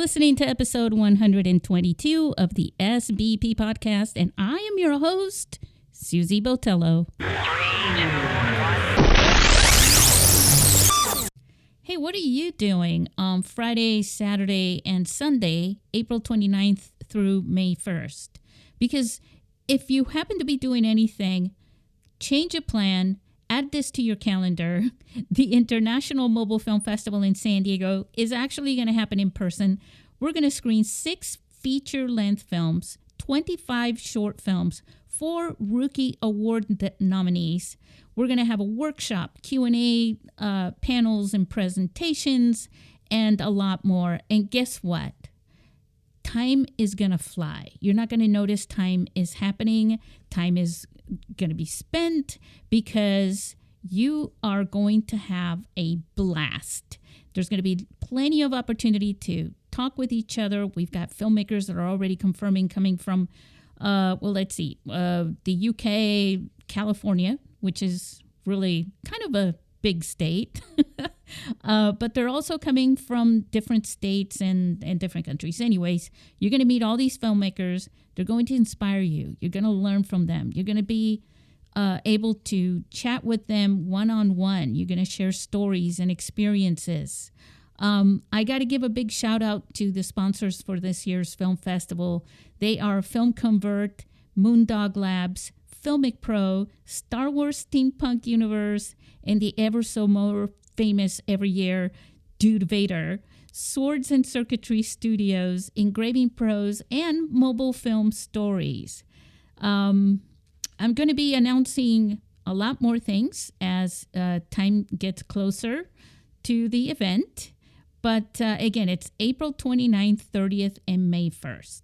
listening to episode 122 of the SBP podcast, and I am your host, Susie Botello. Hey, what are you doing on Friday, Saturday, and Sunday, April 29th through May 1st? Because if you happen to be doing anything, change a plan. Add this to your calendar. The International Mobile Film Festival in San Diego is actually going to happen in person. We're going to screen 6 feature-length films, 25 short films, 4 Rookie Award nominees. We're going to have a workshop, Q&A, panels and presentations, and a lot more. And guess what? Time is going to fly. You're not going to notice time is happening. Time is going to be spent because you are going to have a blast. There's going to be plenty of opportunity to talk with each other. We've got filmmakers that are already confirming coming from, the UK, California, which is really kind of a big state. But they're also coming from different states and different countries. Anyways, you're going to meet all these filmmakers. They're going to inspire you. You're going to learn from them. You're going to be able to chat with them one-on-one. You're going to share stories and experiences. I got to give a big shout out to the sponsors for this year's film festival. They are Film Convert, Moondog Labs, Filmic Pro, Star Wars Steampunk Universe, and the ever so more famous every year Dude Vader, Swords and Circuitry Studios, Engraving Pros, and Mobile Film Stories. I'm going to be announcing a lot more things as time gets closer to the event. But again, it's April 29th, 30th, and May 1st.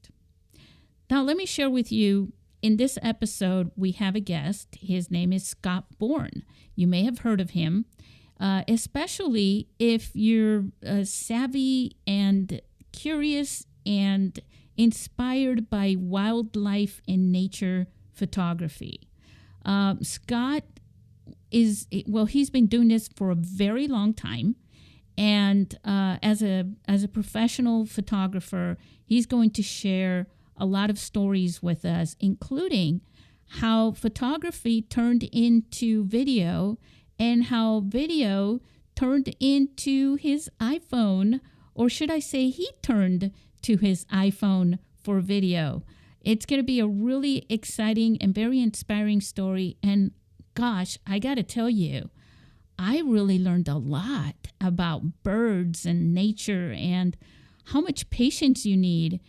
Now, let me share with you, in this episode, we have a guest. His name is Scott Bourne. You may have heard of him, especially if you're savvy and curious and inspired by wildlife and nature photography. Scott he's been doing this for a very long time. And as a professional photographer, he's going to share a lot of stories with us, including how photography turned into video and how video turned into his iPhone, or should I say he turned to his iPhone for video. It's going to be a really exciting and very inspiring story. And gosh, I got to tell you, I really learned a lot about birds and nature and how much patience you need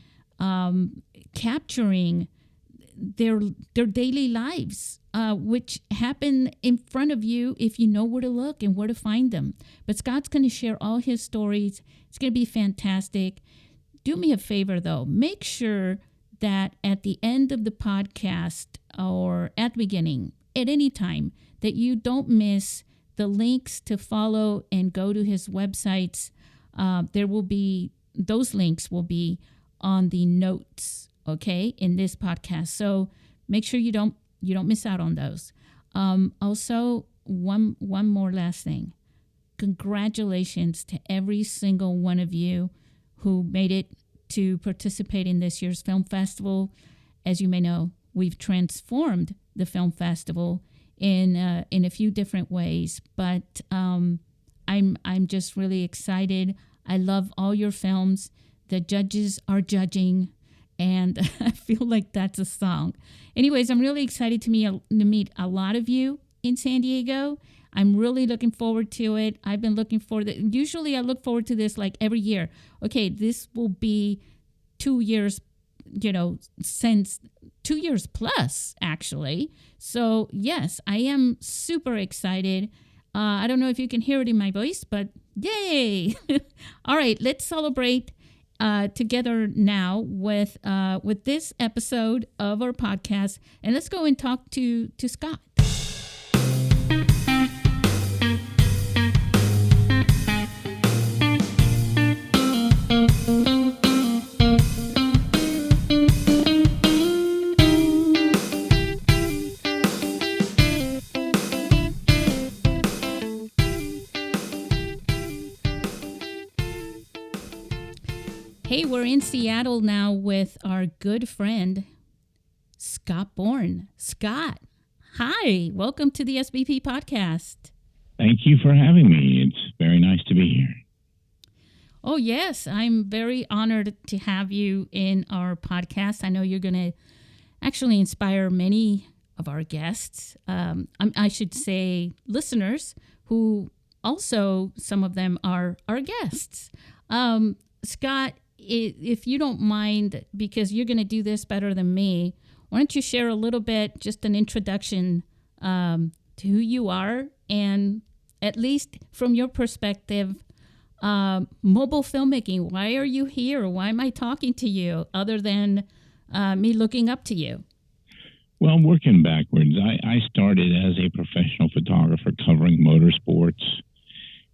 capturing their daily lives, which happen in front of you if you know where to look and where to find them. But Scott's going to share all his stories. It's going to be fantastic. Do me a favor, though. Make sure that at the end of the podcast or at the beginning, at any time, that you don't miss the links to follow and go to his websites. Those links will be on the notes, okay, in this podcast. So make sure you don't miss out on those. Also, one more last thing. Congratulations to every single one of you who made it to participate in this year's film festival. As you may know, we've transformed the film festival in a few different ways, but I'm just really excited. I love all your films. The judges are judging, and I feel like that's a song. Anyways, I'm really excited to meet a lot of you in San Diego. I'm really looking forward to it. I've been looking forward to it. Usually I look forward to this like every year. Okay, this will be 2 years, since 2 years plus, actually. So, yes, I am super excited. I don't know if you can hear it in my voice, but yay! All right, let's celebrate together now with this episode of our podcast. And let's go and talk to Scott. Hey, we're in Seattle now with our good friend, Scott Bourne. Scott, hi. Welcome to the SBP podcast. Thank you for having me. It's very nice to be here. Oh, yes. I'm very honored to have you in our podcast. I know you're going to actually inspire many of our guests. I should say listeners who also, some of them are our guests. Scott, if you don't mind, because you're going to do this better than me, why don't you share a little bit, just an introduction to who you are, and at least from your perspective, mobile filmmaking. Why are you here? Why am I talking to you other than me looking up to you? Well, working backwards, I started as a professional photographer covering motorsports.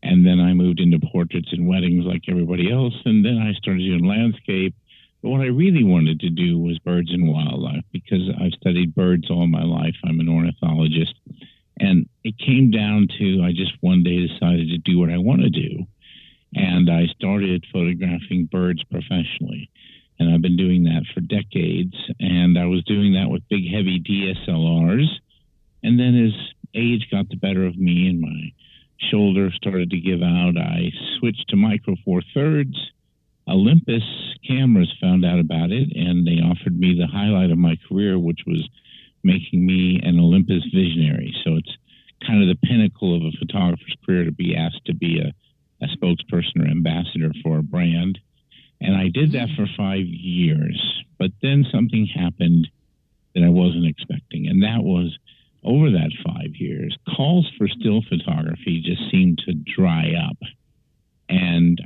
And then I moved into portraits and weddings like everybody else. And then I started doing landscape. But what I really wanted to do was birds and wildlife, because I've studied birds all my life. I'm an ornithologist. And it came down to, I just one day decided to do what I want to do. And I started photographing birds professionally. And I've been doing that for decades. And I was doing that with big, heavy DSLRs. And then as age got the better of me and my shoulder started to give out, I switched to micro four thirds. Olympus cameras found out about it, and they offered me the highlight of my career, which was making me an Olympus visionary. So it's kind of the pinnacle of a photographer's career to be asked to be a spokesperson or ambassador for a brand. And I did that for 5 years. But then something happened that I wasn't expecting, and that was over that 5 years, calls for still photography just seemed to dry up. And,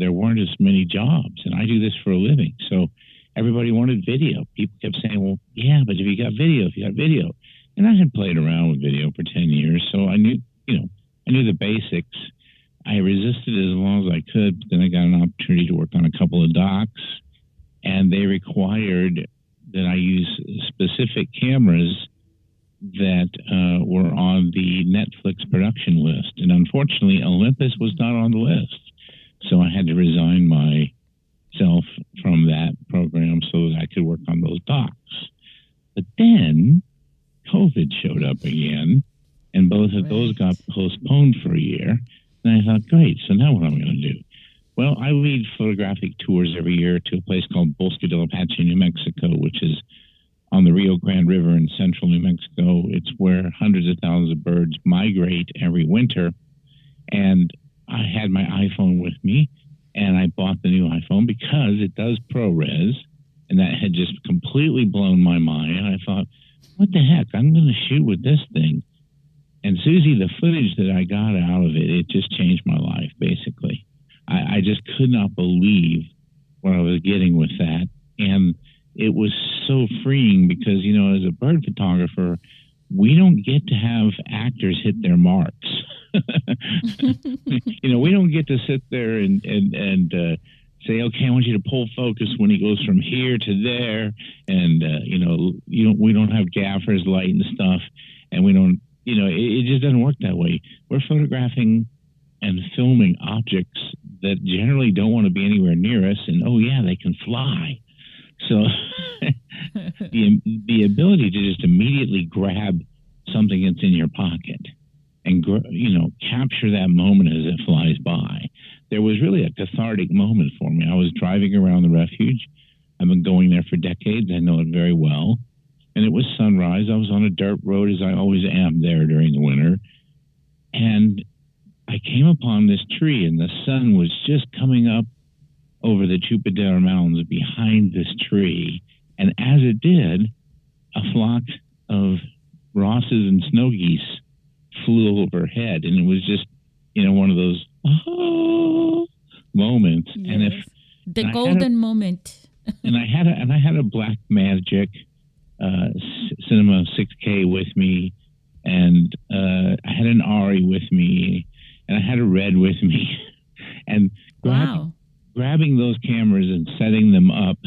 there weren't as many jobs. And I do this for a living. So everybody wanted video. People kept saying, well, yeah, but if you got video. And I had played around with video for 10 years. So I knew the basics. I resisted as long as I could. But then I got an opportunity to work on a couple of docs. And they required that I use specific cameras that were on the Netflix production list. And unfortunately, Olympus was not on the list. So I had to resign myself from that program so that I could work on those docs. But then COVID showed up again, and both of those got postponed for a year. And I thought, great, so now what am I going to do? Well, I lead photographic tours every year to a place called Bosque del Apache, New Mexico, which is on the Rio Grande River in central New Mexico. It's where hundreds of thousands of birds migrate every winter. And I had my iPhone with me, and I bought the new iPhone because it does ProRes, and that had just completely blown my mind. And I thought, what the heck? I'm going to shoot with this thing. And Susie, the footage that I got out of it, it just changed my life, basically. I just could not believe what I was getting with that. And it was so freeing because, as a bird photographer, we don't get to have actors hit their marks. We don't get to sit there and say, okay, I want you to pull focus when he goes from here to there. And, we don't have gaffers lighting stuff. And we don't, it just doesn't work that way. We're photographing and filming objects that generally don't want to be anywhere near us. And, oh, yeah, they can fly. So the ability to just immediately grab something that's in your pocket and, capture that moment as it flies by. There was really a cathartic moment for me. I was driving around the refuge. I've been going there for decades. I know it very well. And it was sunrise. I was on a dirt road, as I always am there during the winter. And I came upon this tree, and the sun was just coming up over the Chupadera Mountains behind this tree. And as it did, a flock of Rosses and snow geese flew overhead. And it was just, one of those moments. Yes. And the golden moment. and I had a Black Magic Cinema 6K with me, and I had an Ari with me, and I had a Red with me. And grabbing those cameras and setting them up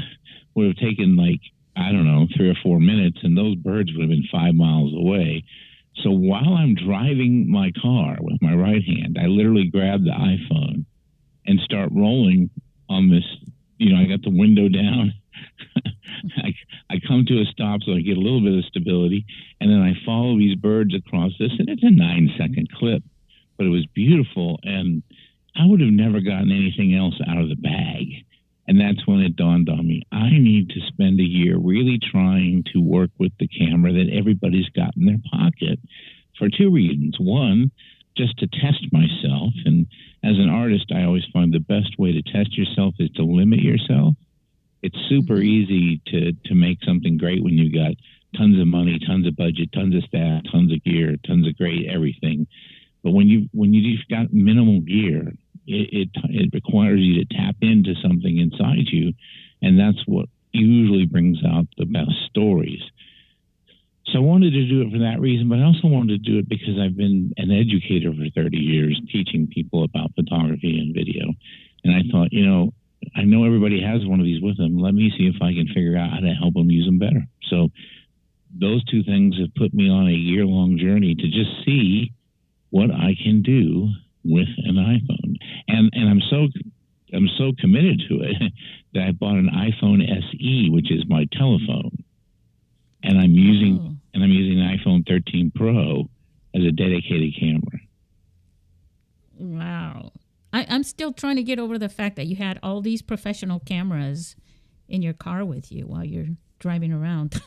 would have taken 3 or 4 minutes, and those birds would have been 5 miles away. So while I'm driving my car with my right hand, I literally grab the iPhone and start rolling on this I got the window down. I come to a stop so I get a little bit of stability, and then I follow these birds across this, and it's a 9-second clip, but it was beautiful, and I would have never gotten anything else out of the bag. And that's when it dawned on me, I need to spend a year really trying to work with the camera that everybody's got in their pocket for two reasons. One, just to test myself. And as an artist, I always find the best way to test yourself is to limit yourself. It's super easy to make something great when you got tons of money, tons of budget, tons of staff, tons of gear, tons of great everything. But when you've got minimal gear, it requires you to tap into something inside you, and that's what usually brings out the best stories. So I wanted to do it for that reason, but I also wanted to do it because I've been an educator for 30 years, teaching people about photography and video. And I thought, I know everybody has one of these with them. Let me see if I can figure out how to help them use them better. So those two things have put me on a year-long journey to just see what I can do with an iPhone. And I'm so committed to it that I bought an iPhone SE, which is my telephone. And I'm using an iPhone 13 Pro as a dedicated camera. Wow. I'm still trying to get over the fact that you had all these professional cameras in your car with you while you're driving around.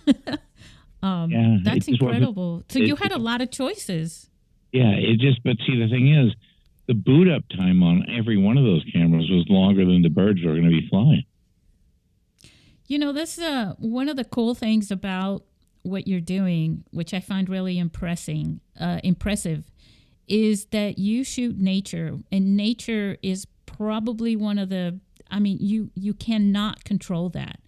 That's incredible. So you had a lot of choices. Yeah, but see, the thing is, the boot up time on every one of those cameras was longer than the birds were going to be flying. This one of the cool things about what you're doing, which I find really impressive, is that you shoot nature, and nature is probably one of the. You cannot control that,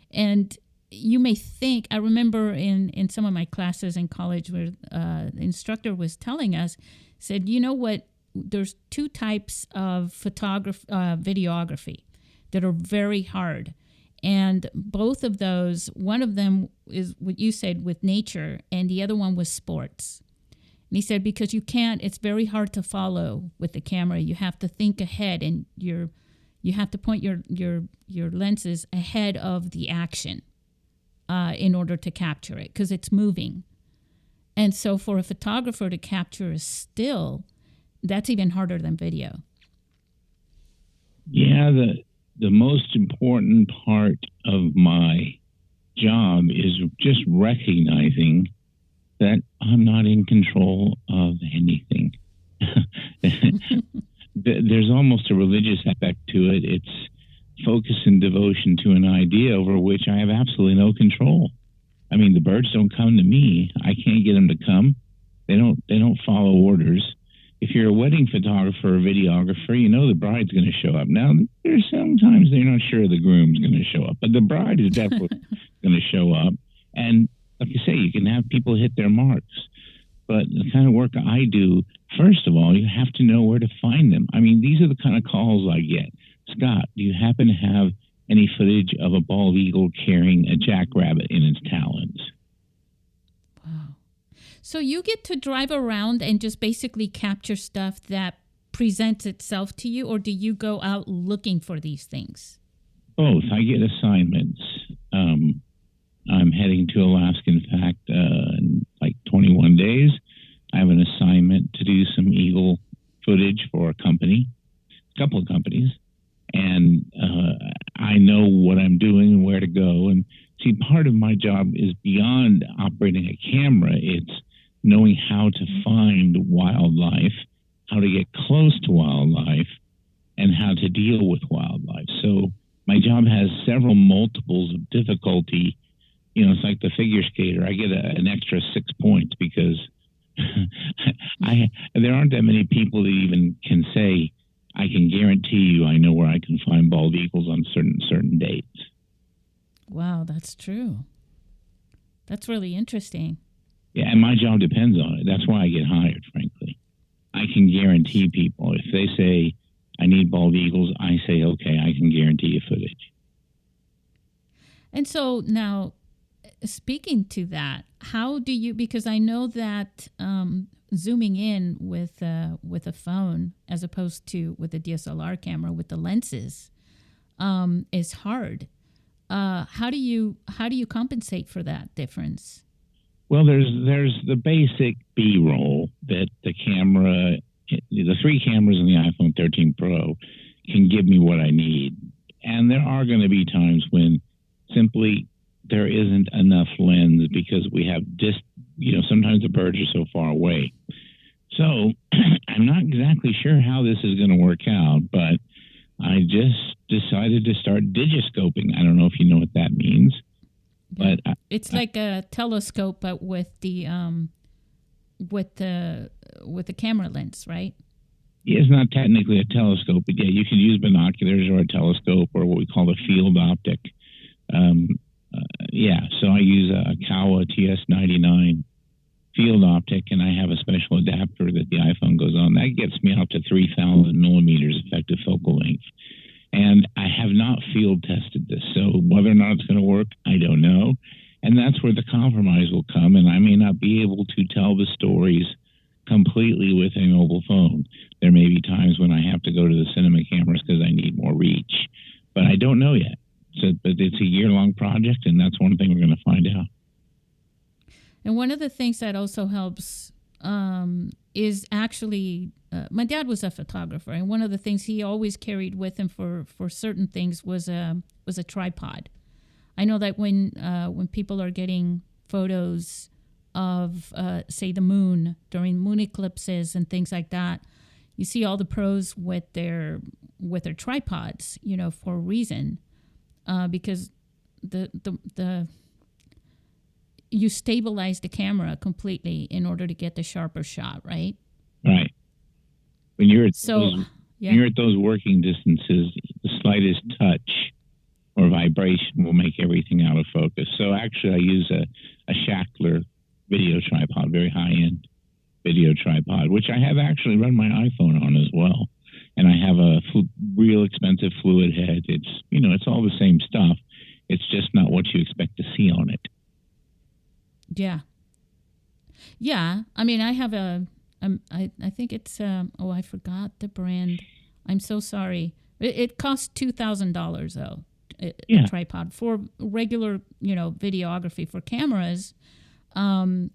and you may think. I remember in some of my classes in college where the instructor was telling us, said, what. There's two types of videography that are very hard. And both of those, one of them is what you said with nature, and the other one was sports. And he said, because it's very hard to follow with the camera. You have to think ahead, and you have to point your lenses ahead of the action in order to capture it, because it's moving. And so for a photographer to capture a still, that's even harder than video. Yeah, the most important part of my job is just recognizing that I'm not in control of anything. There's almost a religious aspect to it. It's focus and devotion to an idea over which I have absolutely no control. The birds don't come to me. I can't get them to come. They don't follow orders. If you're a wedding photographer or videographer, the bride's going to show up. Now, there's sometimes they're not sure the groom's going to show up, but the bride is definitely going to show up. And like you say, you can have people hit their marks. But the kind of work I do, first of all, you have to know where to find them. These are the kind of calls I get. Scott, do you happen to have any footage of a bald eagle carrying a jackrabbit in its talons? Wow. So you get to drive around and just basically capture stuff that presents itself to you, or do you go out looking for these things? Both. I get assignments. I'm heading to Alaska, in fact, in like 21 days. I have an assignment to do some eagle footage for a couple of companies. And I know what I'm doing and where to go. And see, part of my job is beyond operating a camera. It's knowing how to find wildlife, how to get close to wildlife, and how to deal with wildlife. So my job has several multiples of difficulty. It's like the figure skater. I get an extra 6 points because there aren't that many people that even can say, I can guarantee you I know where I can find bald eagles on certain dates. Wow, that's true. That's really interesting. Yeah, and my job depends on it. That's why I get hired, frankly. I can guarantee people. If they say, I need bald eagles, I say, okay, I can guarantee you footage. And so now, speaking to that, how do you, because I know that zooming in with a phone as opposed to with a DSLR camera with the lenses, is hard. How do you compensate for that difference? Well, there's the basic B-roll that the three cameras in the iPhone 13 Pro can give me what I need. And there are going to be times when simply there isn't enough lens because we have sometimes the birds are so far away. So I'm not exactly sure how this is going to work out, but I just decided to start digiscoping. I don't know if you know what that means, but it's like a telescope, but with the camera lens, right? It's not technically a telescope, but yeah, you can use binoculars or a telescope or what we call a field optic. So I use a Kawa TS99 field optic, and I have a special adapter that the iPhone goes on. That gets me out to 3,000 millimeters effective focal length. And I have not field tested this, so whether or not it's going to work, I don't know. And that's where the compromise will come, and I may not be able to tell the stories completely with a mobile phone. There may be times when I have to go to the cinema cameras because I need more reach, but I don't know yet. But it's a year-long project, and that's one thing we're going to find out. And one of the things that also helps is actually, my dad was a photographer, and one of the things he always carried with him for certain things was a tripod. I know that when people are getting photos of, say, the moon during moon eclipses and things like that, you see all the pros with their tripods, for a reason, because the you stabilize the camera completely in order to get the sharper shot, right? Right. When you're at those working distances, the slightest touch or vibration will make everything out of focus. So actually, I use a Shackler video tripod, very high-end video tripod, which I have actually run my iPhone on as well. And I have a real expensive fluid head. It's all the same stuff. It's just not what you expect to see on it. Yeah. Yeah. I mean, I have I think it's, I forgot the brand. I'm so sorry. It costs $2,000 though, a tripod for regular, videography for cameras. When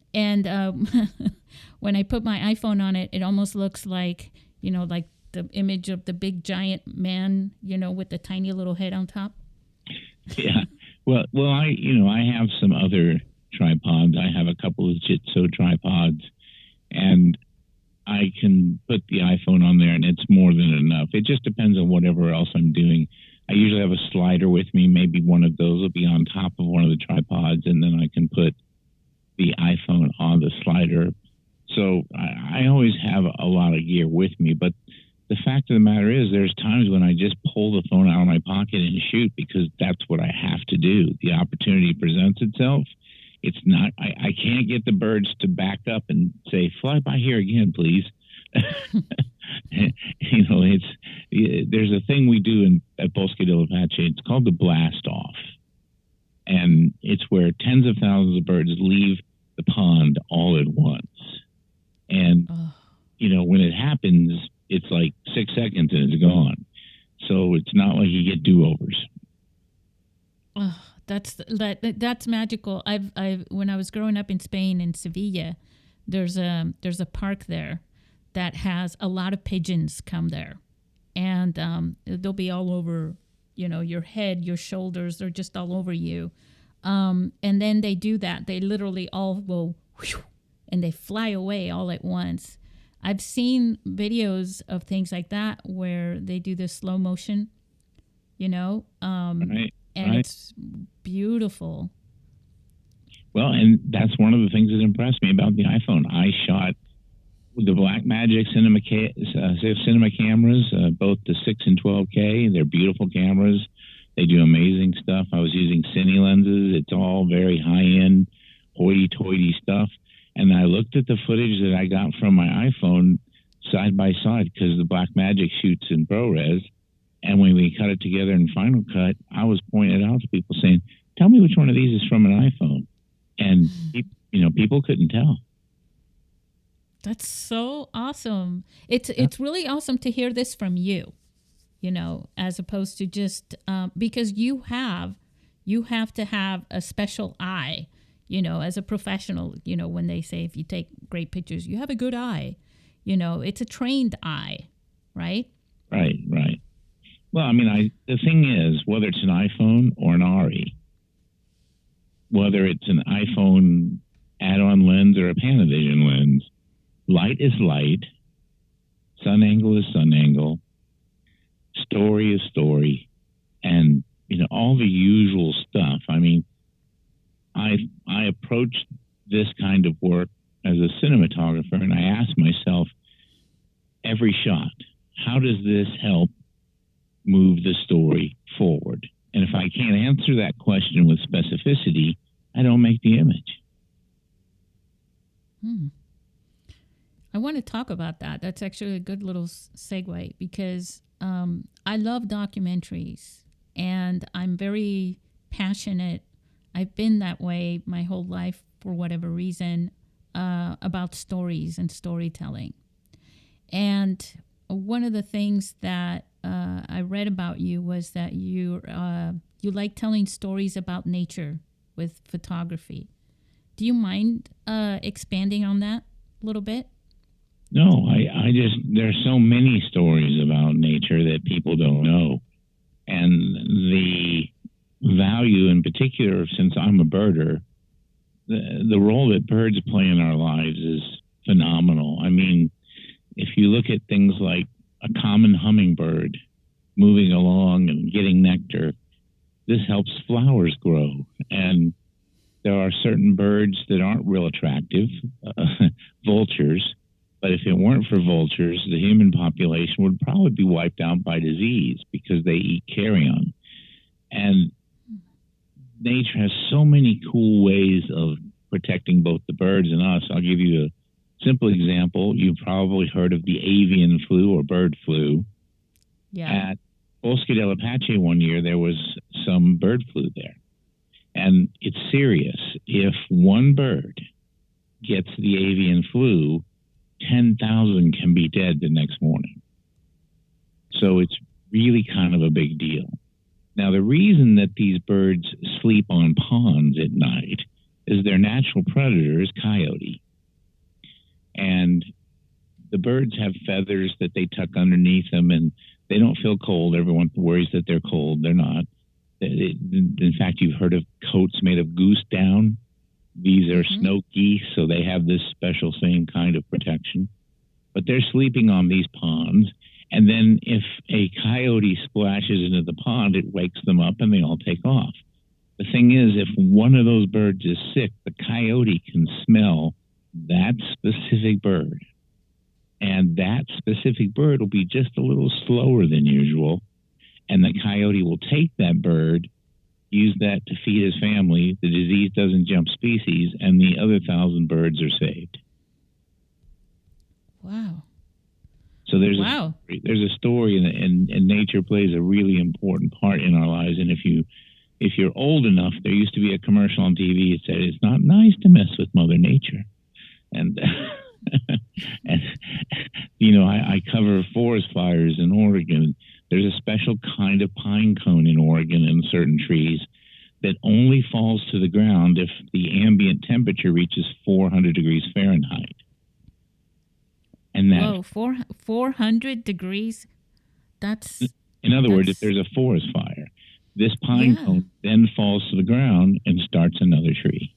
I put my iPhone on it, it almost looks like, like the image of the big giant man, with the tiny little head on top. Yeah. Well, I have some other tripods. I have a couple of Jitso tripods, and I can put the iPhone on there, and it's more than enough. It just depends on whatever else I'm doing. I usually have a slider with me. Maybe one of those will be on top of one of the tripods, and then I can put the iPhone on the slider. So I always have a lot of gear with me, but the fact of the matter is there's times when I just pull the phone out of my pocket and shoot because that's what I have to do. The opportunity presents itself. It's not, I can't get the birds to back up and say, fly by here again, please. There's a thing we do at Bosque del Apache. It's called the blast off. And it's where tens of thousands of birds leave the pond all at once. And, when it happens, it's like 6 seconds and it's gone. So it's not like you get do-overs. Oh, that's magical. When I was growing up in Spain, in Sevilla, there's a park there that has a lot of pigeons come there, and they'll be all over, your head, your shoulders. They're just all over you, and then they do that. They literally all go, whew, and they fly away all at once. I've seen videos of things like that where they do the slow motion, Right. And it's beautiful. Well, and that's one of the things that impressed me about the iPhone. I shot with the Blackmagic cinema cameras, both the 6 and 12K. They're beautiful cameras. They do amazing stuff. I was using cine lenses. It's all very high-end, hoity-toity stuff. And I looked at the footage that I got from my iPhone side by side because the Blackmagic shoots in ProRes. And when we cut it together in Final Cut, I was pointing out to people saying, tell me which one of these is from an iPhone. And, people couldn't tell. That's so awesome. It's really awesome to hear this from you. as opposed to just because you have to have a special eye, as a professional, when they say if you take great pictures, you have a good eye, it's a trained eye, right? Right, right. Well, I mean, the thing is, whether it's an iPhone or an RE, whether it's an iPhone add-on lens or a Panavision lens, light is light, sun angle is sun angle, story is story, and all the usual stuff. I mean, I approached this kind of work as a cinematographer, and I asked myself every shot, how does this help move the story forward? And if I can't answer that question with specificity, I don't make the image. I want to talk about that. That's actually a good little segue because I love documentaries and I'm very passionate. I've been that way my whole life for whatever reason about stories and storytelling. And one of the things that I read about you was that you like telling stories about nature with photography. Do you mind expanding on that a little bit? No, I just, there's so many stories about nature that people don't know. And the value in particular, since I'm a birder, the role that birds play in our lives is phenomenal. I mean, if you look at things like a common hummingbird moving along and getting nectar, this helps flowers grow. And there are certain birds that aren't real attractive, vultures. But if it weren't for vultures, the human population would probably be wiped out by disease because they eat carrion. And nature has so many cool ways of protecting both the birds and us. I'll give you a simple example. You've probably heard of the avian flu or bird flu. Yeah. At Bosque del Apache one year, there was some bird flu there. And it's serious. If one bird gets the avian flu, 10,000 can be dead the next morning. So it's really kind of a big deal. Now, the reason that these birds sleep on ponds at night is their natural predator is coyote. And the birds have feathers that they tuck underneath them, and they don't feel cold. Everyone worries that they're cold. They're not. In fact, you've heard of coats made of goose down. These are snow geese, so they have this special same kind of protection. But they're sleeping on these ponds, and then if a coyote splashes into the pond, it wakes them up and they all take off. The thing is, if one of those birds is sick, the coyote can smell that specific bird. And that specific bird will be just a little slower than usual, and the coyote will take that bird, use that to feed his family, the disease doesn't jump species, and the other 1,000 birds are saved. Wow. So there's a story, and nature plays a really important part in our lives. And if you're old enough, there used to be a commercial on TV that said, it's not nice to mess with Mother Nature. And, and I cover forest fires in Oregon. There's a special kind of pine cone in Oregon in certain trees that only falls to the ground if the ambient temperature reaches 400 degrees Fahrenheit. And that, 400 degrees? In other words, if there's a forest fire, this pine cone then falls to the ground and starts another tree.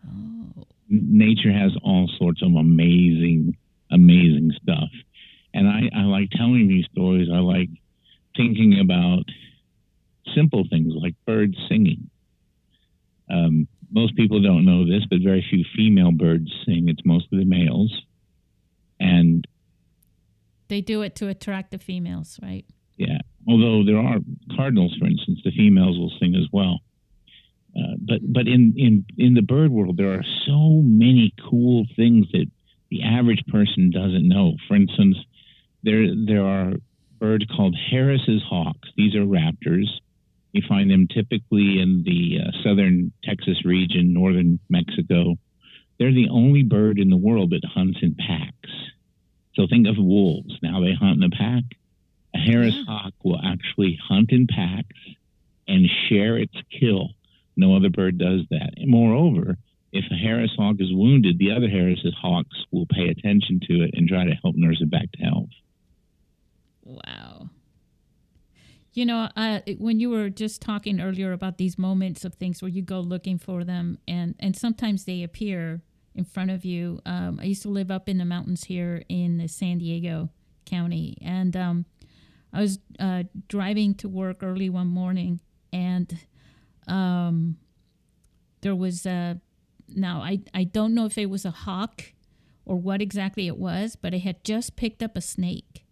Oh. Nature has all sorts of amazing, amazing stuff. And I like telling these stories. I like thinking about simple things like birds singing. Most people don't know this, but very few female birds sing. It's mostly the males. And they do it to attract the females, right? Yeah. Although there are cardinals, for instance, the females will sing as well. But in the bird world, there are so many cool things that the average person doesn't know. For instance, there are birds called Harris's hawks. These are raptors. You find them typically in the southern Texas region, northern Mexico. They're the only bird in the world that hunts in packs. So think of wolves. Now they hunt in a pack, A Harris Yeah. hawk will actually hunt in packs and share its kill. No other bird does that. And moreover, if a Harris hawk is wounded, the other Harris hawks will pay attention to it and try to help nurse it back to health. Wow. When you were just talking earlier about these moments of things where you go looking for them, and sometimes they appear in front of you. I used to live up in the mountains here in the San Diego County, and I was driving to work early one morning, and there was now I don't know if it was a hawk or what exactly it was, but it had just picked up a snake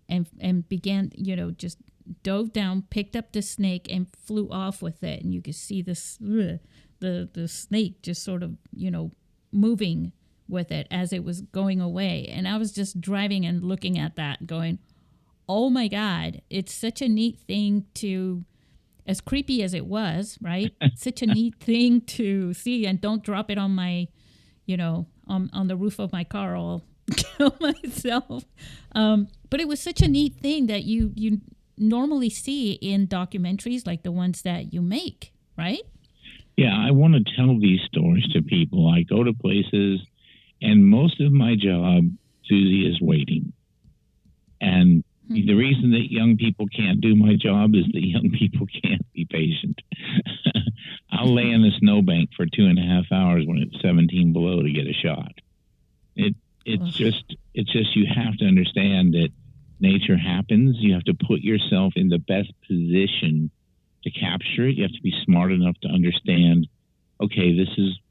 and began, just dove down, picked up the snake and flew off with it. And you could see this, the snake just sort of, moving with it as it was going away. And I was just driving and looking at that going, oh my God, it's such a neat thing to, as creepy as it was, right? Such a neat thing to see, and don't drop it on my, on the roof of my car. I'll kill myself. But it was such a neat thing that you normally see in documentaries like the ones that you make, right? Yeah, I want to tell these stories to people. I go to places, and most of my job, Susie, is waiting. And the reason that young people can't do my job is that young people can't be patient. I'll lay in a snowbank for 2.5 hours when it's 17 below to get a shot. It's just you have to understand that nature happens. You have to put yourself in the best position to capture it. You have to be smart enough to understand, okay,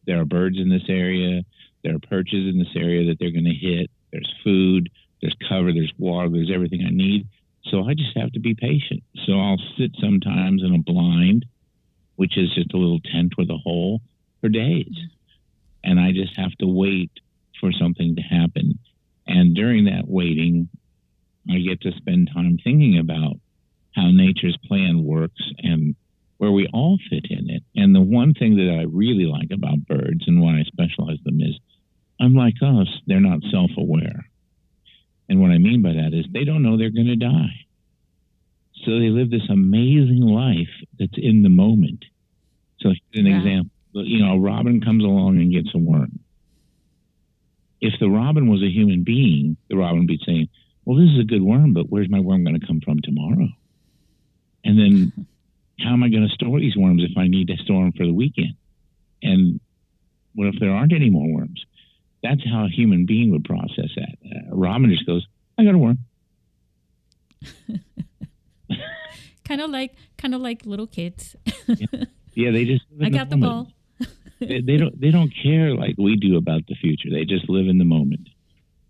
there are birds in this area, there are perches in this area that they're going to hit, there's food, there's cover, there's water, there's everything I need. So I just have to be patient. So I'll sit sometimes in a blind, which is just a little tent with a hole, for days. And I just have to wait for something to happen. And during that waiting, I get to spend time thinking about how nature's plan works and where we all fit in it. And the one thing that I really like about birds and why I specialize them is, unlike us, they're not self-aware. And what I mean by that is they don't know they're going to die. So they live this amazing life that's in the moment. So here's an example. A robin comes along and gets a worm. If the robin was a human being, the robin would be saying, well, this is a good worm, but where's my worm going to come from tomorrow? And then how am I going to store these worms if I need to store them for the weekend? And what if there aren't any more worms? That's how a human being would process that. A robin just goes, I got a worm. kind of like little kids. Yeah, they just live in I got the ball. they don't care like we do about the future. They just live in the moment.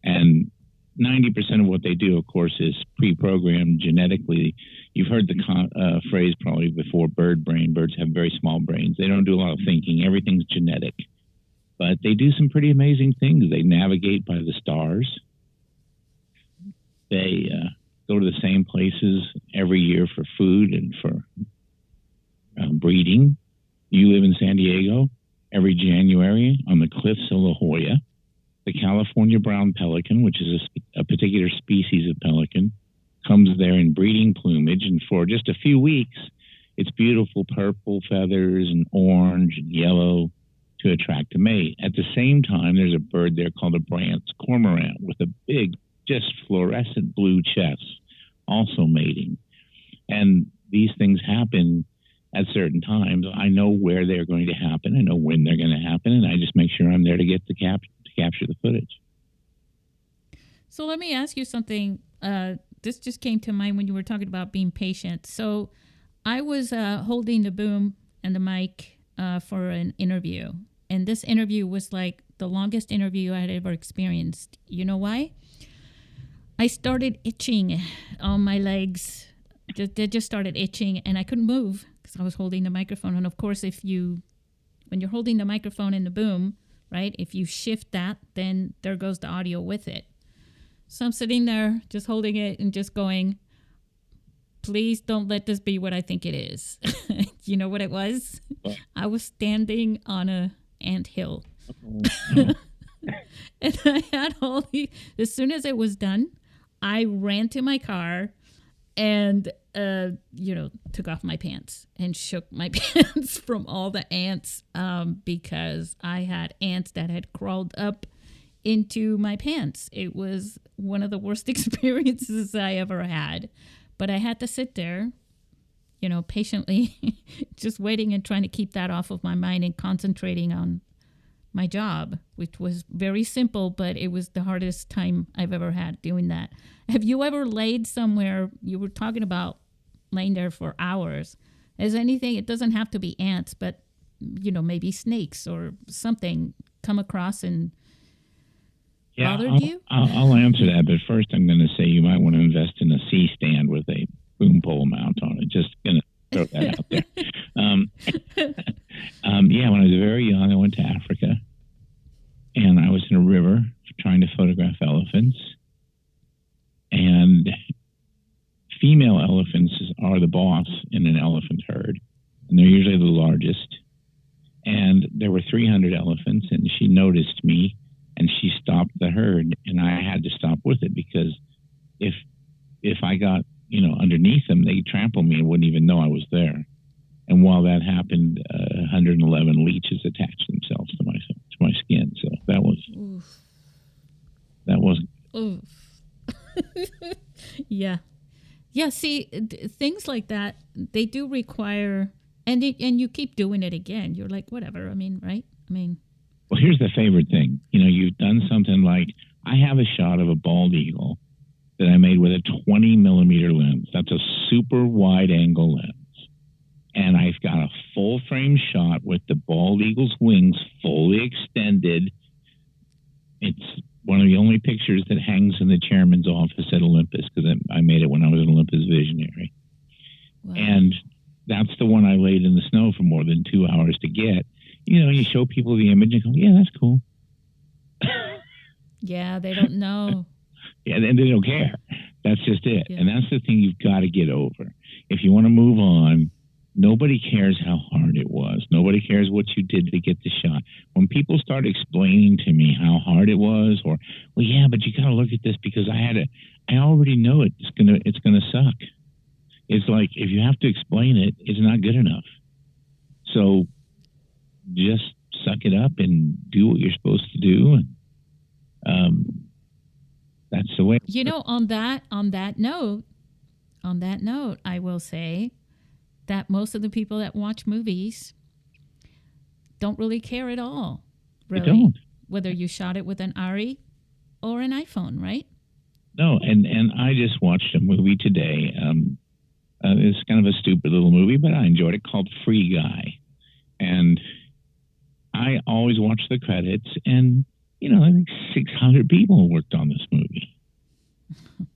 And 90% of what they do, of course, is pre-programmed genetically. You've heard the phrase probably before, bird brain. Birds have very small brains. They don't do a lot of thinking. Everything's genetic. But they do some pretty amazing things. They navigate by the stars. They go to the same places every year for food and for breeding. You live in San Diego. Every January on the cliffs of La Jolla, the California brown pelican, which is a particular species of pelican, comes there in breeding plumage. And for just a few weeks, it's beautiful purple feathers and orange and yellow to attract a mate. At the same time, there's a bird there called a Brandt's cormorant with a big, just fluorescent blue chest, also mating. And these things happen at certain times. I know where they're going to happen. I know when they're going to happen, and I just make sure I'm there to get to capture the footage. So let me ask you something. This just came to mind when you were talking about being patient. So I was holding the boom and the mic for an interview, and this interview was like the longest interview I had ever experienced. You know why? I started itching on my legs. They just started itching, and I couldn't move because I was holding the microphone. And of course, when you're holding the microphone in the boom, right, if you shift that, then there goes the audio with it. So I'm sitting there just holding it and just going, please don't let this be what I think it is. You know what it was? I was standing on a anthill. And I had as soon as it was done, I ran to my car. and took off my pants and shook my pants from all the ants, because I had ants that had crawled up into my pants. It was one of the worst experiences I ever had, but I had to sit there, patiently just waiting and trying to keep that off of my mind and concentrating on my job, which was very simple, but it was the hardest time I've ever had doing that. Have you ever laid somewhere, you were talking about laying there for hours? Is anything, it doesn't have to be ants, but, maybe snakes or something come across and bothered you? I'll answer that, but first I'm going to say you might want to invest in a C-stand with a boom pole mount on it. Just going to throw that out there. When I was very young, I went to Africa, and I was in a river trying to photograph elephants. And female elephants are the boss in an elephant herd, and they're usually the largest. And there were 300 elephants, and she noticed me, and she stopped the herd, and I had to stop with it because if I got underneath them, they'd trample me and wouldn't even know I was there. And while that happened, 111 leeches attached themselves to my skin. So that was yeah. See, things like that, they do require, and you keep doing it again. You're like, whatever. Right? Well, here's the favorite thing. You've done something like, I have a shot of a bald eagle that I made with a 20 millimeter lens. That's a super wide angle lens. And I've got a full frame shot with the bald eagle's wings fully extended. It's one of the only pictures that hangs in the chairman's office at Olympus, because I made it when I was an Olympus visionary. Wow. And that's the one I laid in the snow for more than 2 hours to get. You show people the image and go, yeah, that's cool. Yeah, they don't know. Yeah, and they don't care. That's just it. Yeah. And that's the thing you've got to get over. If you want to move on, nobody cares how hard it was. Nobody cares what you did to get the shot. When people start explaining to me how hard it was, or, well, yeah, but you got to look at this because I already know it. It's gonna suck. It's like, if you have to explain it, it's not good enough. So just suck it up and do what you're supposed to do. And that's the way. On that note, I will say that most of the people that watch movies don't really care at all. Really, they don't. Whether you shot it with an ARRI or an iPhone, right? No, and I just watched a movie today. It's kind of a stupid little movie, but I enjoyed it, called Free Guy. And I always watch the credits, and I think 600 people worked on this movie.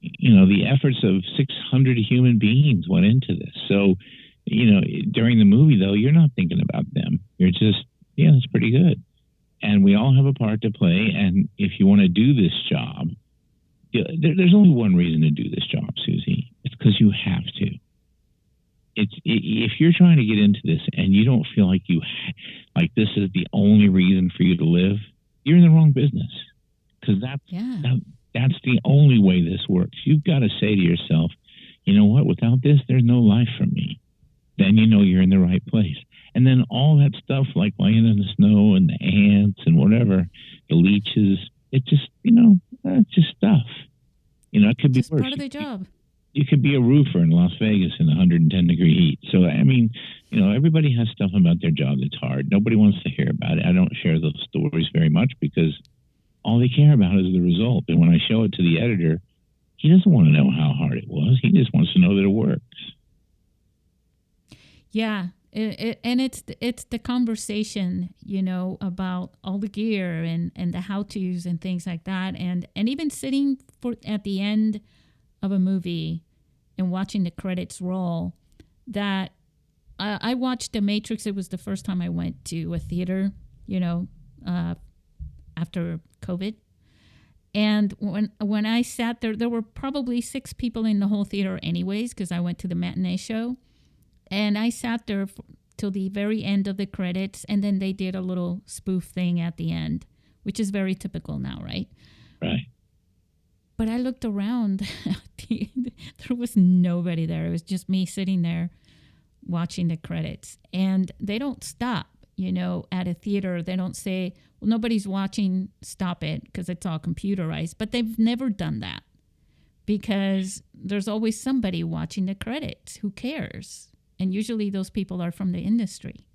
The efforts of 600 human beings went into this. So, during the movie, though, you're not thinking about them. You're just, yeah, it's pretty good. And we all have a part to play. And if you want to do this job, there's only one reason to do this job, Susie. It's because you have to. If you're trying to get into this and you don't feel like this is the only reason for you to live, you're in the wrong business. Because that's the only way this works. You've got to say to yourself, you know what? Without this, there's no life for me. Then you're in the right place. And then all that stuff like laying in the snow and the ants and whatever, the leeches, it just, it's just stuff. It could be worse. Part of the job. You could be a roofer in Las Vegas in 110 degree heat. So, everybody has stuff about their job that's hard. Nobody wants to hear about it. I don't share those stories very much because all they care about is the result. And when I show it to the editor, he doesn't want to know how hard it was. He just wants to know that it works. Yeah. And it's the conversation, about all the gear and the how-tos and things like that. And even sitting at the end of a movie and watching the credits roll, that I watched The Matrix. It was the first time I went to a theater, after COVID. And when I sat there were probably 6 people in the whole theater anyways, because I went to the matinee show. And I sat there till the very end of the credits, and then they did a little spoof thing at the end, which is very typical now, right? Right. But I looked around. There was nobody there. It was just me sitting there watching the credits. And they don't stop, at a theater. They don't say, well, nobody's watching, stop it, because it's all computerized. But they've never done that because there's always somebody watching the credits. Who cares? And usually those people are from the industry.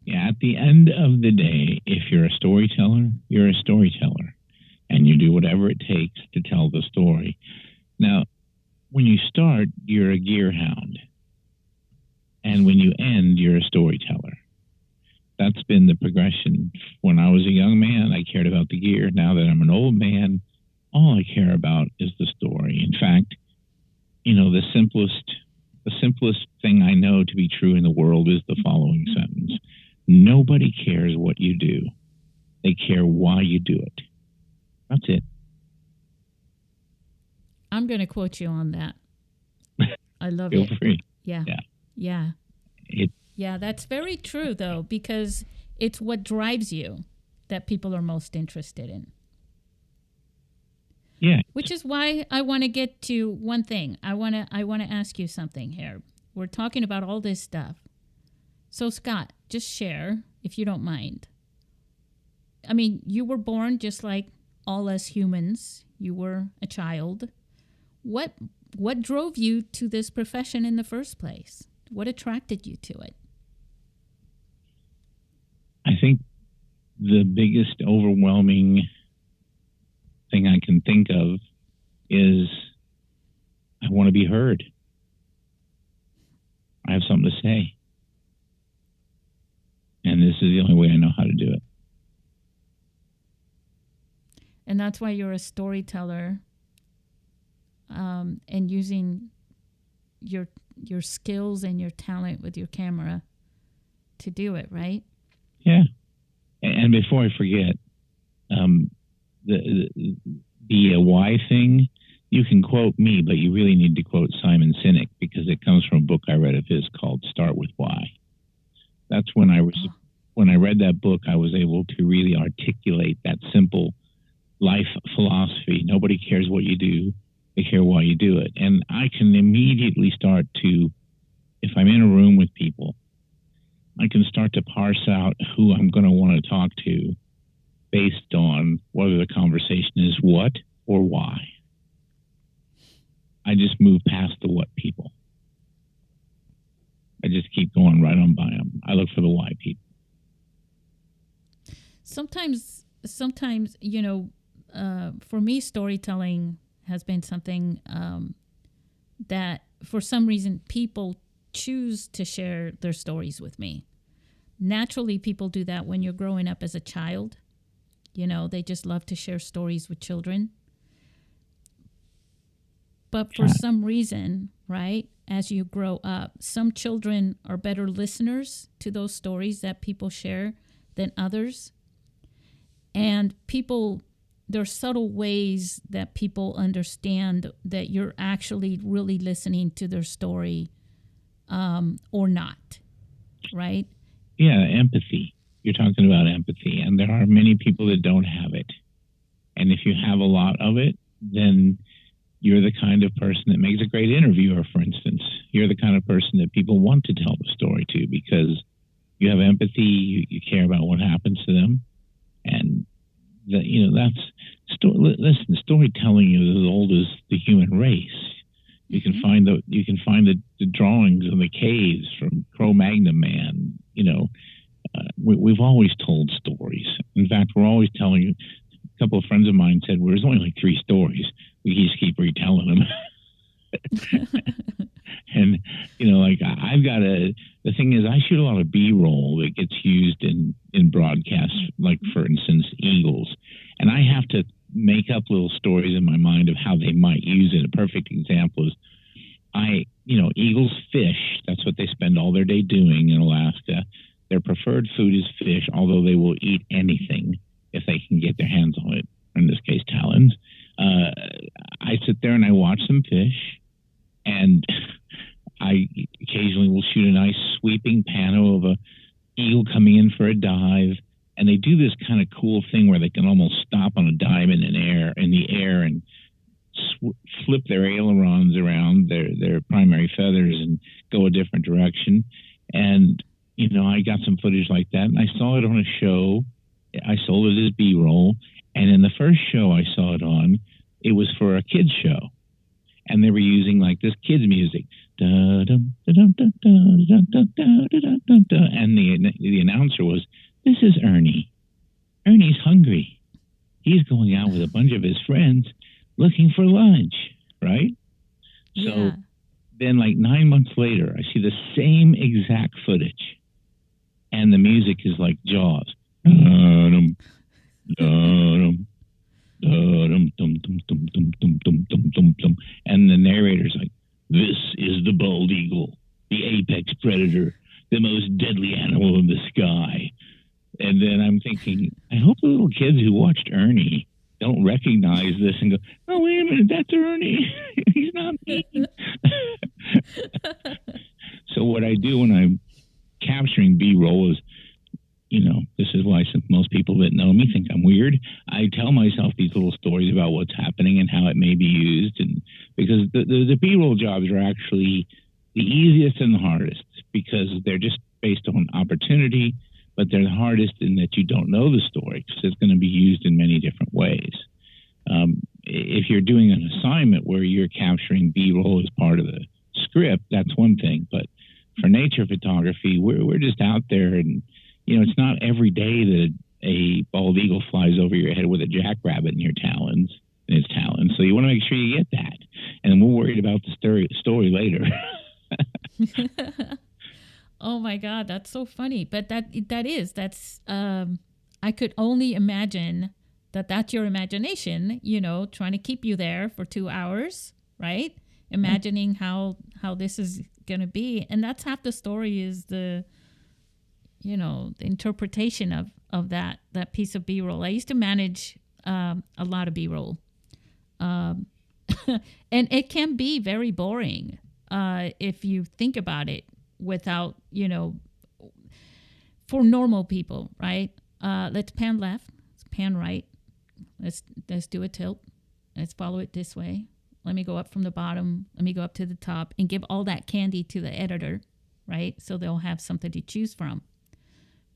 Yeah, at the end of the day, if you're a storyteller, you're a storyteller. And you do whatever it takes to tell the story. Now, when you start, you're a gear hound. And when you end, you're a storyteller. That's been the progression. When I was a young man, I cared about the gear. Now that I'm an old man, all I care about is the story. In fact, the simplest thing I know to be true in the world is the following sentence. Nobody cares what you do. They care why you do it. That's it. I'm going to quote you on that. I love Feel it. free. Yeah. Yeah, that's very true, though, because it's what drives you that people are most interested in. Yeah. Which is why I want to get to one thing. I want to ask you something here. We're talking about all this stuff. So, Scott, just share, if you don't mind. I mean, you were born just like all us humans. You were a child. What drove you to this profession in the first place? What attracted you to it? I think the biggest overwhelming thing I can think of is I want to be heard. I have something to say. And this is the only way I know how to do it. And that's why you're a storyteller, and using your skills and your talent with your camera to do it, right? Yeah. And before I forget, the why thing, you can quote me, but you really need to quote Simon Sinek because it comes from a book I read of his called Start With Why. That's when when I read that book, I was able to really articulate that simple life philosophy. Nobody cares what you do. They care why you do it. And I can immediately start to, if I'm in a room with people, I can start to parse out who I'm going to want to talk to based on whether the conversation is what or why. I just move past the what people. I just keep going right on by them. I look for the why people. Sometimes, for me, storytelling has been something that, for some reason, people choose to share their stories with me. Naturally, people do that when you're growing up as a child. They just love to share stories with children. But for some reason, right, as you grow up, some children are better listeners to those stories that people share than others. And there are subtle ways that people understand that you're actually really listening to their story or not, right? Yeah, empathy. You're talking about empathy, and there are many people that don't have it. And if you have a lot of it, then you're the kind of person that makes a great interviewer, for instance. You're the kind of person that people want to tell the story to because you have empathy, you care about what happens to them. And, listen, storytelling is as old as the human race. You can find the drawings of the caves from Cro-Magnon man. We've always told stories. In fact, we're always telling you. A couple of friends of mine said, "Well, there's only like 3 stories. We just keep retelling them." And I've got the thing is, I shoot a lot of B-roll that gets used in broadcasts, like for instance, eagles, and I have to make up little stories in my mind of how they might use it. A perfect example is eagles fish. That's what they spend all their day doing in Alaska. Their preferred food is fish, although they will eat anything if they can get their hands on it, in this case, talons. I sit there and I watch them fish, and I occasionally will shoot a nice sweeping pano of a eagle coming in for a dive, and they do this kind of cool thing where they can almost stop on a dime in the air and flip their ailerons around, their primary feathers, and go a different direction. And I got some footage like that, and I saw it on a show. I sold it as B-roll, and in the first show I saw it on, it was for a kids show, and they were using like this kids music, and the announcer was, "This is Ernie. Ernie's hungry. He's going out with a bunch of his friends looking for lunch," right? Yeah. So then, like 9 months later, I see the same exact footage, and the music is like Jaws. And the narrator's like, "This is the bald eagle, the apex predator, the most deadly animal in the sky." And then I'm thinking, I hope the little kids who watched Ernie don't recognize this and go, "Oh, wait a minute, that's Ernie. He's not me." So what I do when I'm capturing B-roll is, this is why most people that know me think I'm weird. I tell myself these little stories about what's happening and how it may be used, and because the B-roll jobs are actually the easiest and the hardest, because they're just based on opportunity, but they're the hardest in that you don't know the story, because it's going to be used in many different ways. If you're doing an assignment where you're capturing B-roll as part of the script, that's one thing. But for nature photography, we're just out there, and it's not every day that a bald eagle flies over your head with a jackrabbit in his talons. So you want to make sure you get that, and we're worried about the story later. Oh my God, that's so funny. But that's I could only imagine that's your imagination, trying to keep you there for 2 hours, right? Imagining how this is going to be. And that's half the story, is the interpretation of that piece of B-roll. I used to manage a lot of B-roll. And it can be very boring if you think about it without, for normal people, right? Let's pan left, let's pan right. Let's do a tilt. Let's follow it this way. Let me go up from the bottom. Let me go up to the top, and give all that candy to the editor, right? So they'll have something to choose from.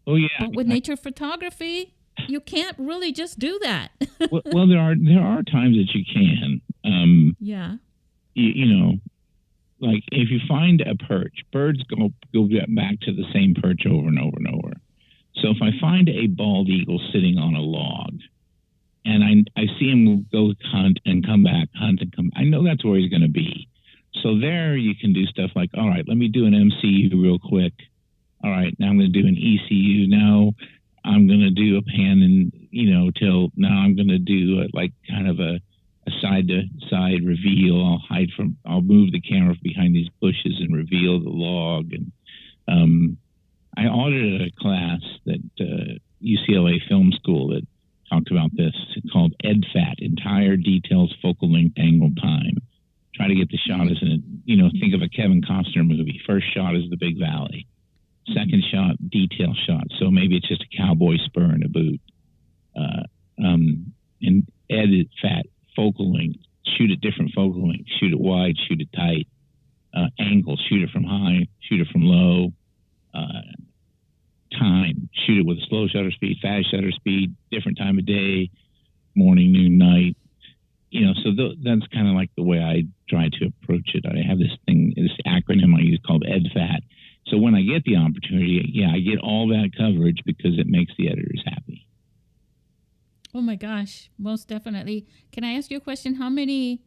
Oh yeah. But with nature photography, you can't really just do that. well, there are times that you can. Yeah. Like if you find a perch, birds go back to the same perch over and over and over. So if I find a bald eagle sitting on a log, and I see him go hunt and come back, hunt and come, I know that's where he's going to be. So there you can do stuff like, all right, let me do an MCU real quick. All right, now I'm going to do an ECU. Now I'm going to do a pan and, tilt. Now I'm going to do kind of a side-to-side reveal. I'll move the camera behind these bushes and reveal the log. And I audited a class that UCLA Film School that talked about this. It's called EDFAT, Entire Details Focal Length Angle Time. Try to get the shot as think of a Kevin Costner movie. First shot is the big valley. Second shot, detail shot. So maybe it's just a cowboy spur and a boot. And edit fat, focal length, shoot at different focal lengths, shoot it wide, shoot it tight, angle, shoot it from high, shoot it from low, time, shoot it with a slow shutter speed, fast shutter speed, different time of day, morning, noon, night. So that's kind of like the way I try to approach it. I have this acronym I use called EDFAT. So when I get the opportunity, I get all that coverage because it makes the editors happy. Oh my gosh, most definitely. Can I ask you a question? How many,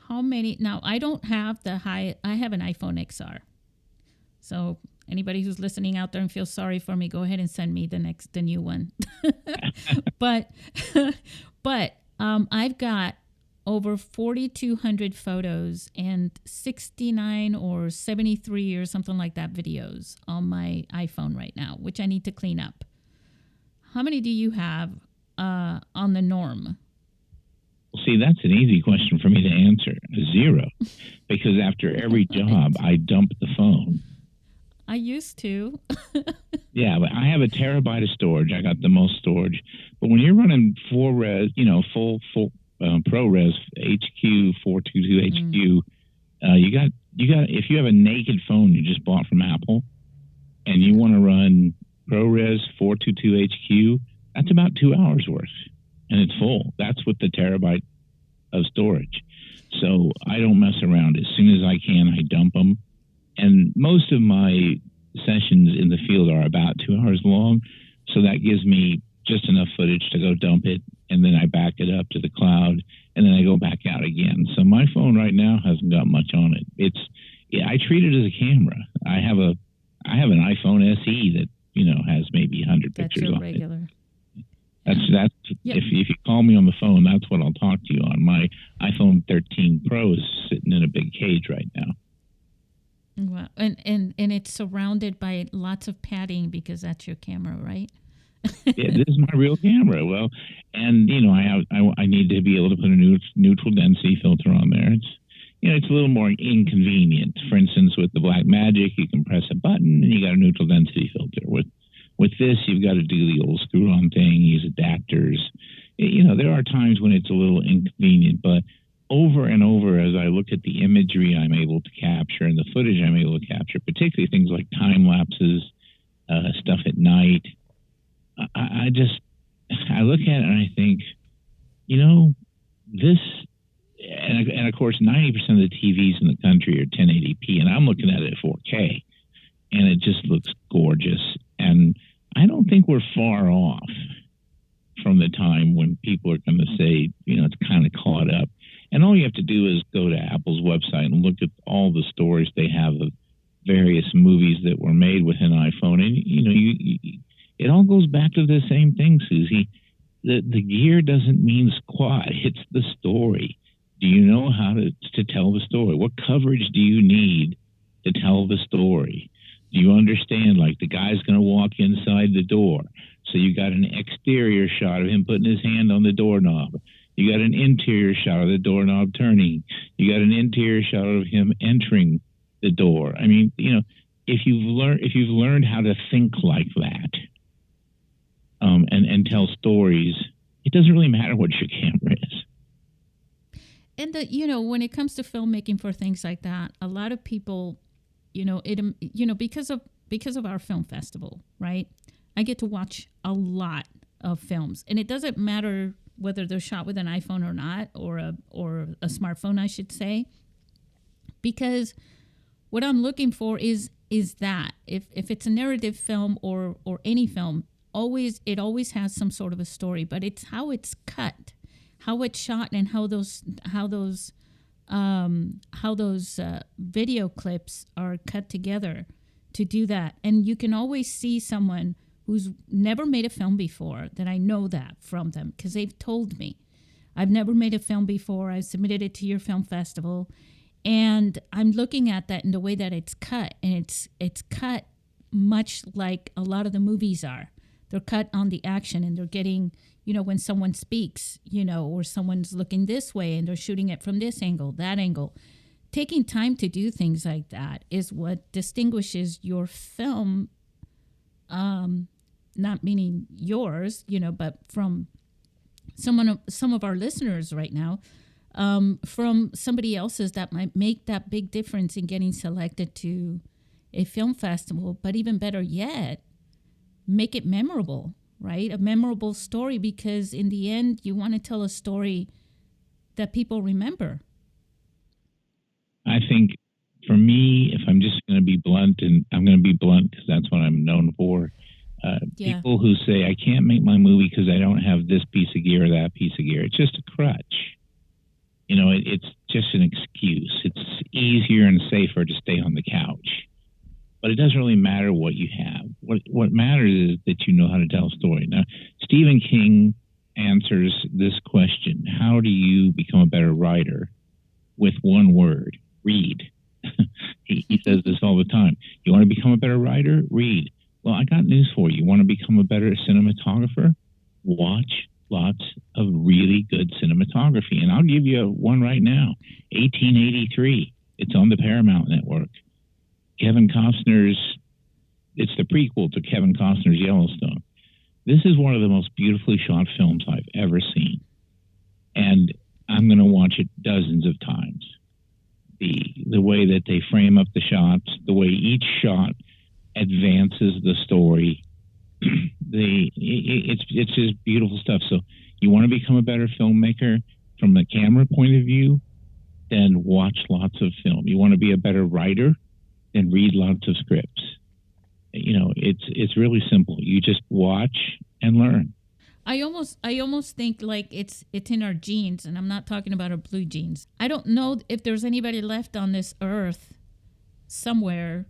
now I don't have I have an iPhone XR. So anybody who's listening out there and feels sorry for me, go ahead and send me the new one. But I've got over 4,200 photos and 69 or 73 or something like that videos on my iPhone right now, which I need to clean up. How many do you have on the norm? See, that's an easy question for me to answer. 0. Because after every job, I dump the phone. I used to. Yeah, but I have a terabyte of storage. I got the most storage. But when you're running full ProRes HQ 422 HQ. You got if you have a naked phone you just bought from Apple and you want to run ProRes 422 HQ, that's about 2 hours worth, and it's full. That's with the terabyte of storage. So I don't mess around. As soon as I can, I dump them. And most of my sessions in the field are about 2 hours long. So that gives me just enough footage to go dump it. And then I back it up to the cloud and then I go back out again. So my phone right now hasn't got much on it. I treat it as a camera. I have an iPhone SE that, has maybe 100 pictures on regular. it. That's yep. If you call me on the phone, that's what I'll talk to you on. My iPhone 13 Pro is sitting in a big cage right now. Wow. And it's surrounded by lots of padding because that's your camera, right? Yeah, this is my real camera. Well, and I need to be able to put a neutral density filter on there. It's a little more inconvenient. For instance, with the Blackmagic, you can press a button and you got a neutral density filter. With this, you've got to do the old screw-on thing, use adapters. There are times when it's a little inconvenient, but over and over, as I look at the imagery I'm able to capture and the footage I'm able to capture, particularly things like time lapses, stuff at night, I look at it and I think, this, and of course, 90% of the TVs in the country are 1080p, and I'm looking at it at 4K, and it just looks gorgeous. And I don't think we're far off from the time when people are going to say, it's kind of caught up. And all you have to do is go to Apple's website and look at all the stories they have of various movies that were made with an iPhone. And, it all goes back to the same thing, Susie. The gear doesn't mean squat. It's the story. Do you know how to tell the story? What coverage do you need to tell the story? Do you understand, like, the guy's going to walk inside the door? So you got an exterior shot of him putting his hand on the doorknob. You got an interior shot of the doorknob turning. You got an interior shot of him entering the door. I mean, if you've learned how to think like that, and tell stories, it doesn't really matter what your camera is. And when it comes to filmmaking for things like that, a lot of people, because of our film festival, right? I get to watch a lot of films, and it doesn't matter whether they're shot with an iPhone or not, or a smartphone, I should say, because what I'm looking for is that if it's a narrative film or any film, it always has some sort of a story, but it's how it's cut, how it's shot, and how those video clips are cut together to do that. And you can always see someone who's never made a film before, that I know that from them because they've told me, I've never made a film before. I submitted it to your film festival, and I'm looking at that in the way that it's cut, and it's cut much like a lot of the movies are. They're cut on the action, and they're getting, when someone speaks, or someone's looking this way and they're shooting it from this angle, that angle. Taking time to do things like that is what distinguishes your film, not meaning yours, but from some of our listeners right now, from somebody else's that might make that big difference in getting selected to a film festival, but even better yet, make it memorable, right? A memorable story, because in the end, you want to tell a story that people remember. I think for me, if I'm just going to be blunt, and I'm going to be blunt because that's what I'm known for, people who say, I can't make my movie because I don't have this piece of gear or that piece of gear, it's just a crutch. It's just an excuse. It's easier and safer to stay on the couch. But it doesn't really matter what you have. What matters is that you know how to tell a story. Now, Stephen King answers this question: how do you become a better writer? With one word: read. He says this all the time. You want to become a better writer? Read. Well, I got news for you. You want to become a better cinematographer? Watch lots of really good cinematography. And I'll give you one right now. 1883. It's on the Paramount Network. Kevin Costner's, it's the prequel to Kevin Costner's Yellowstone. This is one of the most beautifully shot films I've ever seen. And way that they frame up the shots, the way each shot advances the story. It's just beautiful stuff. So you want to become a better filmmaker from the camera point of view, then watch lots of film. You want to be a better writer, then read lots of scripts. You know, it's really simple. You just watch and learn. I almost think like it's in our genes, and I'm not talking about our blue jeans. I don't know if there's anybody left on this earth somewhere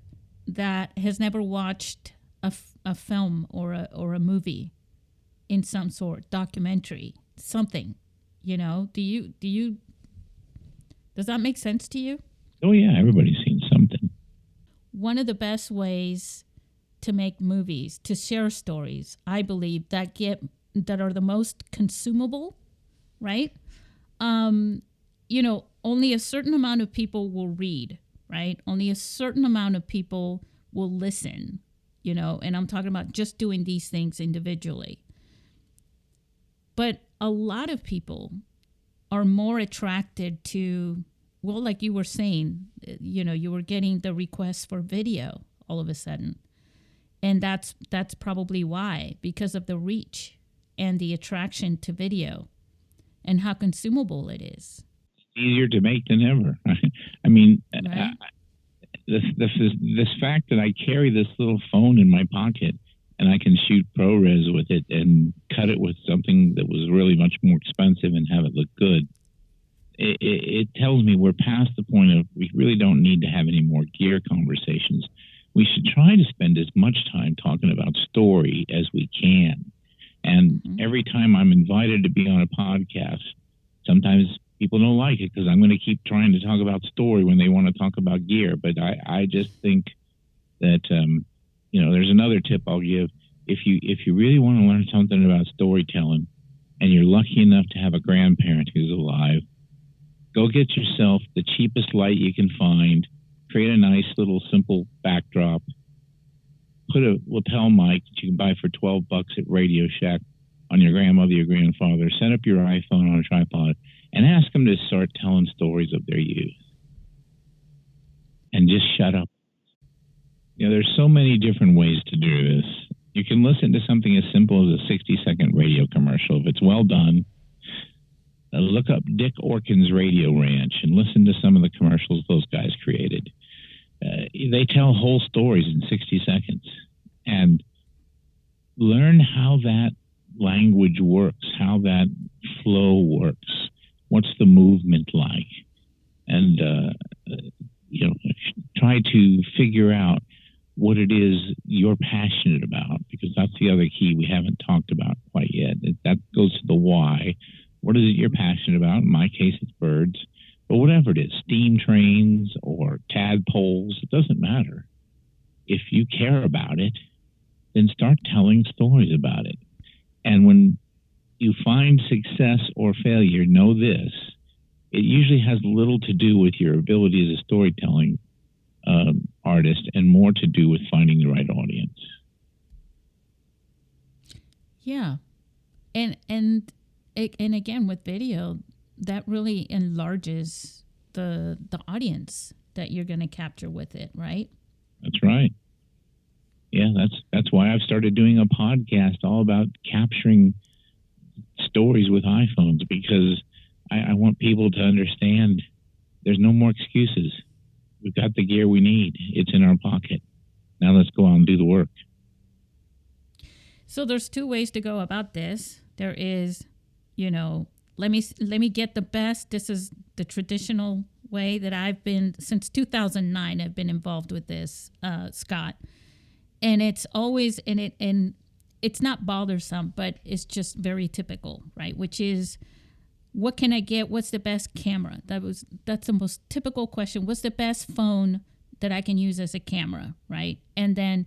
that has never watched a film or a movie in some sort, documentary, something. You know, does that make sense to you? Oh yeah, everybody's seen something. One of the best ways to make movies, to share stories, I believe, that are the most consumable, right? You know, only a certain amount of people will read, right? Only a certain amount of people will listen, you know, and I'm talking about just doing these things individually. But a lot of people are more attracted to, well, like you were saying, you know, you were getting the requests for video all of a sudden. And that's probably why, because of the reach and the attraction to video and how consumable it is. It's easier to make than ever. I mean, right? This fact that I carry this little phone in my pocket and I can shoot ProRes with it and cut it with something that was really much more expensive and have it look good, it tells me we're past the point of we really don't need to have any more gear conversations. We should try to spend as much time talking about story as we can. And every time I'm invited to be on a podcast, sometimes people don't like it because I'm going to keep trying to talk about story when they want to talk about gear. But I just think that, you know, there's another tip I'll give. If you really want to learn something about storytelling and you're lucky enough to have a grandparent who's alive, go get yourself the cheapest light you can find, create a nice little simple backdrop, put a lapel mic that you can buy for $12 at Radio Shack on your grandmother, your grandfather, set up your iPhone on a tripod, and ask them to start telling stories of their youth. And just shut up. You know, there's so many different ways to do this. You can listen to something as simple as a 60-second radio commercial. If it's well done, look up Dick Orkin's Radio Ranch and listen to some of the commercials those guys created. They tell whole stories in 60 seconds and learn how that language works, how that flow works. What's the movement like? And, you know, try to figure out what it is you're passionate about, because that's the other key we haven't talked about quite yet. That goes to the why. What is it you're passionate about? In my case, it's birds. But whatever it is, steam trains or tadpoles, it doesn't matter. If you care about it, then start telling stories about it. And when you find success or failure, know this: it usually has little to do with your ability as a storytelling artist and more to do with finding the right audience. Yeah. And again, with video, that really enlarges the audience that you're going to capture with it, right? That's right. Yeah, that's why I've started doing a podcast all about capturing stories with iPhones, because I want people to understand there's no more excuses. We've got the gear we need. It's in our pocket. Now let's go out and do the work. So there's two ways to go about this. There is, you know, let me get the best. This is the traditional way that I've been since 2009. I've been involved with this, Scott, and it's always and it's not bothersome, but it's just very typical, right? Which is, what can I get? What's the best camera? That's the most typical question. What's the best phone that I can use as a camera, right? And then,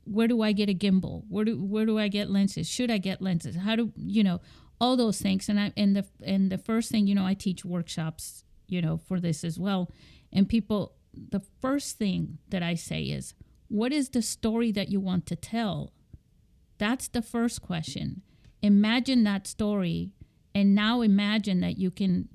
where do I get a gimbal? Where do I get lenses? Should I get lenses? How do all those things? And the first thing, I teach workshops, for this as well. And people, the first thing that I say is, what is the story that you want to tell? That's the first question. Imagine that story. And now imagine that you can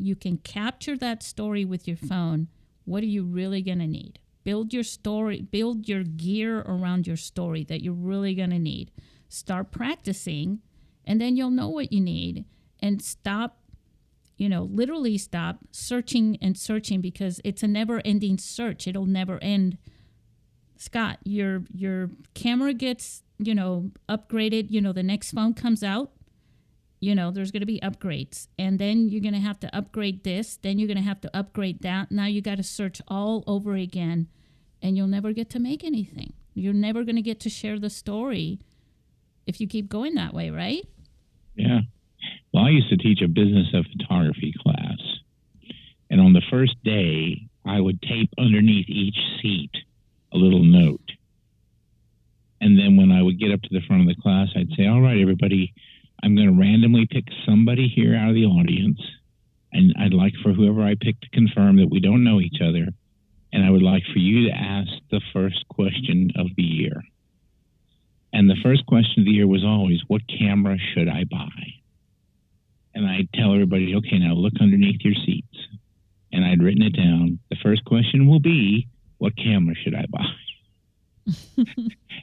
capture that story with your phone what are you really going to need? Build your story, build your gear around your story that you're really going to need. Start practicing, and then you'll know what you need. And stop, literally stop searching and searching, because it's a never-ending search. It'll never end. Scott, your camera gets, upgraded. The next phone comes out. There's going to be upgrades. And then you're going to have to upgrade this. Then you're going to have to upgrade that. Now you got to search all over again. And you'll never get to make anything. You're never going to get to share the story if you keep going that way, right? Yeah. Well, I used to teach a business of photography class. And on the first day, I would tape underneath each seat a little note. And then when I would get up to the front of the class, I'd say, all right, everybody, I'm going to randomly pick somebody here out of the audience. And I'd like for whoever I pick to confirm that we don't know each other. And I would like for you to ask the first question of the year. And the first question of the year was always, what camera should I buy? And I'd tell everybody, okay, now look underneath your seats. And I'd written it down. The first question will be, what camera should I buy?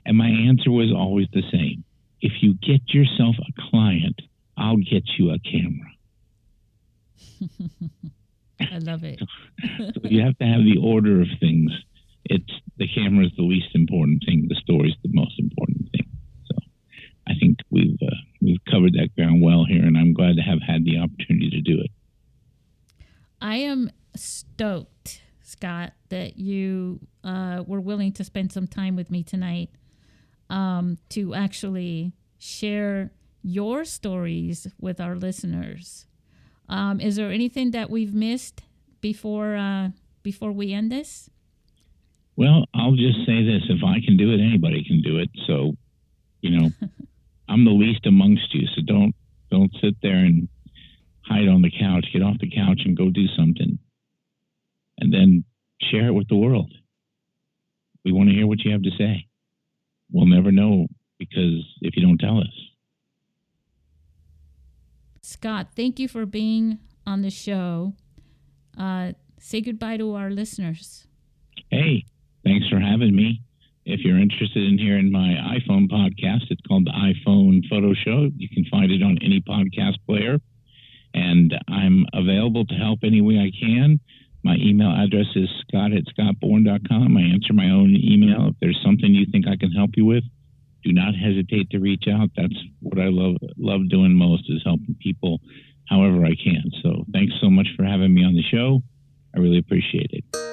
And my answer was always the same. If you get yourself a client, I'll get you a camera. I love it. So you have to have the order of things. It's the camera is the least important thing. The story is the most important thing. So I think we've covered that ground well here, and I'm glad to have had the opportunity to do it. I am stoked, Scott, that you were willing to spend some time with me tonight to actually share your stories with our listeners. Is there anything that we've missed before we end this? Well, I'll just say this. If I can do it, anybody can do it. So, I'm the least amongst you. So don't sit there and hide on the couch. Get off the couch and go do something. And then share it with the world. We want to hear what you have to say. We'll never know, because if you don't tell us. Scott, thank you for being on the show. Say goodbye to our listeners. Hey, thanks for having me. If you're interested in hearing my iPhone podcast, it's called the iPhone Photo Show. You can find it on any podcast player. And I'm available to help any way I can. My email address is scott@scottbourne.com. I answer my own email. If there's something you think I can help you with, do not hesitate to reach out. That's what I love doing most, is helping people however I can. So thanks so much for having me on the show. I really appreciate it.